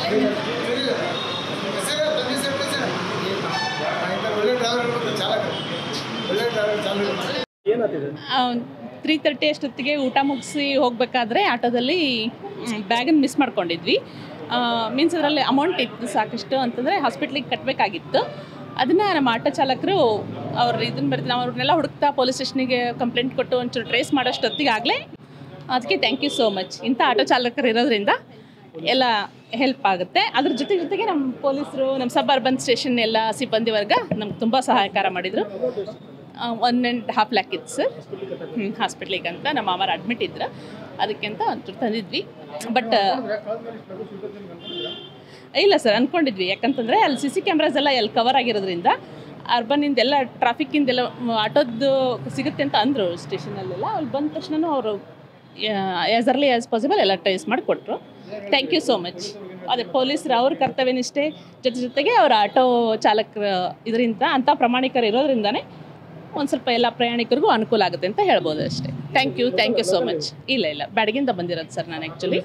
3:30 ಅಷ್ಟೊತ್ತಿಗೆ ಊಟ ಮುಗಿಸಿ ಹೋಗಬೇಕಾದ್ರೆ ಆಟೋದಲ್ಲಿ ಬ್ಯಾಗನ್ನು ಮಿಸ್ ಮಾಡ್ಕೊಂಡಿದ್ವಿ. ಮೀನ್ಸ್ ಅದರಲ್ಲಿ ಅಮೌಂಟ್ ಇತ್ತು ಸಾಕಷ್ಟು ಅಂತಂದರೆ ಹಾಸ್ಪಿಟ್ಲಿಗೆ ಕಟ್ಟಬೇಕಾಗಿತ್ತು. ಅದನ್ನು ನಮ್ಮ ಆಟೋ ಚಾಲಕರು ಅವ್ರು ಇದನ್ನು ಬರ್ತೀವಿ ನಾವು ಅವ್ರನ್ನೆಲ್ಲ ಹುಡುಕ್ತಾ ಪೊಲೀಸ್ ಸ್ಟೇಷನಿಗೆ ಕಂಪ್ಲೇಂಟ್ ಕೊಟ್ಟು ಒಂಚೂರು ಟ್ರೇಸ್ ಮಾಡೋಷ್ಟೊತ್ತಿಗಾಗಲೇ. ಅದಕ್ಕೆ ಥ್ಯಾಂಕ್ ಯು ಸೋ ಮಚ್. ಇಂಥ ಆಟೋ ಚಾಲಕರು ಇರೋದ್ರಿಂದ ಎಲ್ಲ ಹೆಲ್ಪ್ ಆಗುತ್ತೆ. ಅದ್ರ ಜೊತೆಗೆ ನಮ್ಮ ಪೊಲೀಸರು, ನಮ್ಮ ಸಬ್ ಅರ್ಬನ್ ಸ್ಟೇಷನ್ ಎಲ್ಲ ಸಿಬ್ಬಂದಿ ವರ್ಗ ನಮ್ಗೆ ತುಂಬ ಸಹಾಯಕಾರ ಮಾಡಿದರು. 1.5 lakh ಇತ್ತು ಸರ್. ಹಾಸ್ಪಿಟ್ಲಿಗೆ ಅಂತ ನಮ್ಮ ಮಾವಾರು ಅಡ್ಮಿಟ್ ಇದ್ರು, ಅದಕ್ಕೆಂತ ಒಂಚೂರು ತಂದಿದ್ವಿ. ಬಟ್ ಇಲ್ಲ ಸರ್, ಅಂದ್ಕೊಂಡಿದ್ವಿ. ಯಾಕಂತಂದರೆ ಅಲ್ಲಿ CC ಕ್ಯಾಮ್ರಾಸ್ ಎಲ್ಲ ಎಲ್ಲಿ ಕವರ್ ಆಗಿರೋದ್ರಿಂದ ಅರ್ಬನಿಂದೆಲ್ಲ ಟ್ರಾಫಿಕ್ಕಿಂದೆಲ್ಲ ಆಟೋದ್ದು ಸಿಗುತ್ತೆ ಅಂತ ಅಂದರು ಸ್ಟೇಷನಲ್ಲೆಲ್ಲ. ಅಲ್ಲಿ ಬಂದ ತಕ್ಷಣ ಅವರು ಆ್ಯಸ್ ಅರ್ಲಿ ಆ್ಯಸ್ ಪಾಸಿಬಲ್ ಎಲ್ಲ ಟ್ರೇಸ್ ಮಾಡಿಕೊಟ್ರು. Thank you so much. ಅದೇ ಪೊಲೀಸರು ಅವ್ರ ಕರ್ತವ್ಯನಿಷ್ಠೆ ಜೊತೆಗೆ ಅವರ ಆಟೋ ಚಾಲಕರ ಇದರಿಂದ ಅಂಥ ಪ್ರಾಮಾಣಿಕರು ಇರೋದ್ರಿಂದನೇ ಒಂದು ಸ್ವಲ್ಪ ಎಲ್ಲ ಪ್ರಯಾಣಿಕರಿಗೂ ಅನುಕೂಲ ಆಗುತ್ತೆ ಅಂತ ಹೇಳ್ಬೋದು ಅಷ್ಟೇ. Thank you so much. ಇಲ್ಲ ಬ್ಯಾಡಗಿಂದ ಬಂದಿರೋದು ಸರ್ ನಾನು ಆ್ಯಕ್ಚುಲಿ.